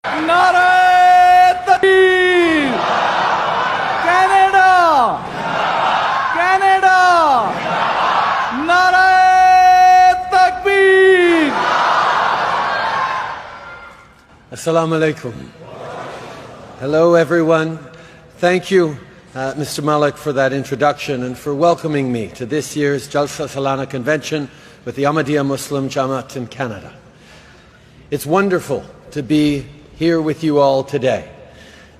नारे तकबीर Canada Canada नारे तकबीर Assalamu alaikum. Hello everyone. Thank you Mr. Malik for that introduction and for welcoming me to this year's Jalsa Salana Convention with the Ahmadiyya Muslim Jamaat in Canada. It's wonderful to be here with you all today.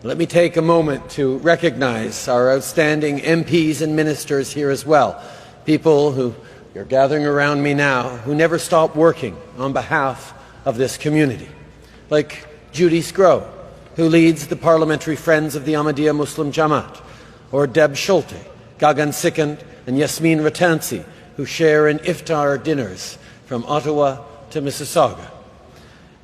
Let me take a moment to recognize our outstanding MPs and ministers here as well, people who are gathering around me now who never stop working on behalf of this community, like Judy Scrow, who leads the Parliamentary Friends of the Ahmadiyya Muslim Jamaat, or Deb Schulte, Gagan Sikand and Yasmin Ratansi, who share in iftar dinners from Ottawa to Mississauga.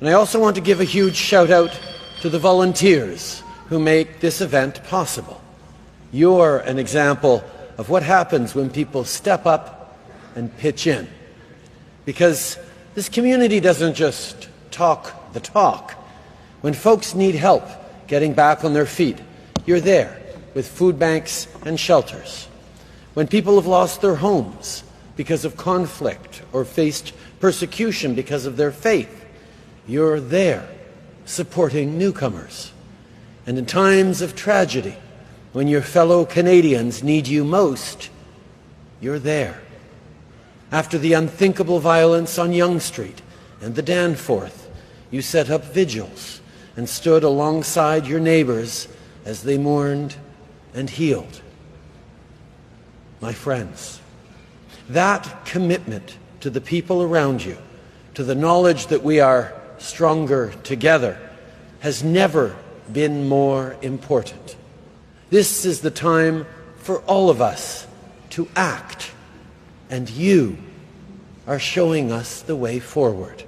And I also want to give a huge shout out to the volunteers who make this event possible. You're an example of what happens when people step up and pitch in. Because this community doesn't just talk the talk. When folks need help getting back on their feet, you're there with food banks and shelters. When people have lost their homes because of conflict or faced persecution because of their faith, you're there supporting newcomers. And in times of tragedy, when your fellow Canadians need you most, you're there. After the unthinkable violence on Yonge Street and the Danforth, you set up vigils and stood alongside your neighbors as they mourned and healed. My friends, that commitment to the people around you, to the knowledge that we are stronger together, has never been more important. This is the time for all of us to act, and you are showing us the way forward.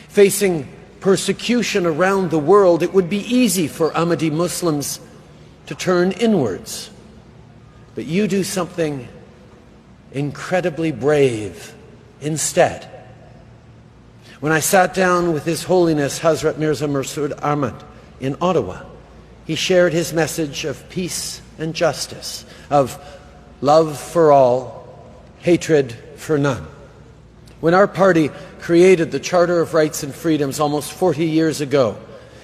Facing persecution around the world, it would be easy for Ahmadi Muslims to turn inwards. But you do something incredibly brave instead. When I sat down with His Holiness Hazrat Mirza Masroor Ahmad in Ottawa, he shared his message of peace and justice, of love for all, hatred for none. When our party created the Charter of Rights and Freedoms almost 40 years ago,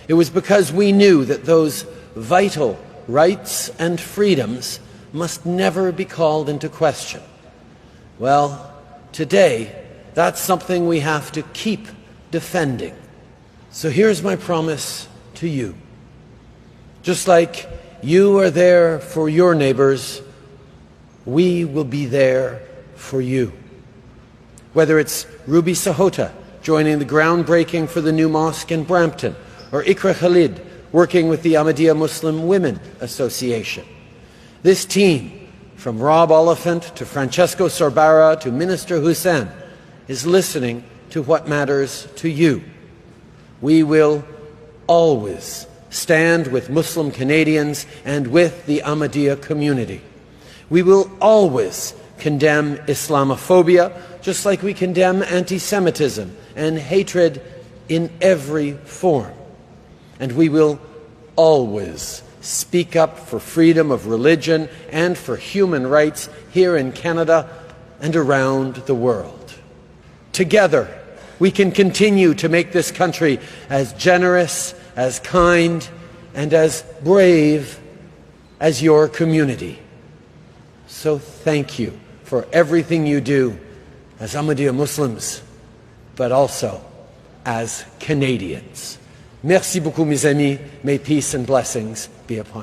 it was because we knew that those vital rights and freedoms must never be called into question. Well, today, that's something we have to keep defending. So here's my promise to you. Just like you are there for your neighbors, we will be there for you. Whether it's Ruby Sahota joining the groundbreaking for the new mosque in Brampton, or Ikra Khalid working with the Ahmadiyya Muslim Women Association. This team, from Rob Oliphant to Francesco Sorbara to Minister Hussein, is listening to what matters to you. We will always stand with Muslim Canadians and with the Ahmadiyya community. We will always condemn Islamophobia, just like we condemn anti-Semitism and hatred in every form. And we will always speak up for freedom of religion and for human rights here in Canada and around the world. Together, we can continue to make this country as generous, as kind, and as brave as your community. So thank you for everything you do as Ahmadiyya Muslims, but also as Canadians. Merci beaucoup, mes amis. May peace and blessings be upon you.